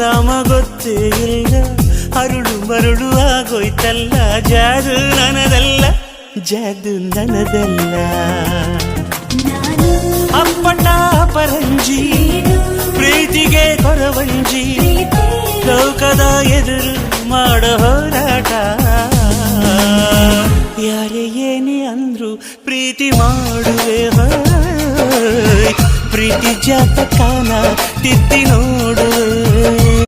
ರಾಮ ಗೊತ್ತೇ ಇಲ್ಲ ಅರುಳು ಮರುಳು ಆಗೋಯ್ತಲ್ಲ ಜಾದು ನನದಲ್ಲ ಜಾದು ನನದಲ್ಲ ಅಪ್ಪಟ ಪರಂಜಿ ಪ್ರೀತಿಗೆ ಕೊರವಂಜಿ ಲೋಕದ ಎದುರು ಮಾಡೋ ಹೋರಾಟ ಯಾರೇ ಏನೇ ಅಂದ್ರು ಪ್ರೀತಿ ಮಾಡುವೆ ಪ್ರೀತಿ ಜಾತಕನ ತಿದ್ದಿ ನೋಡು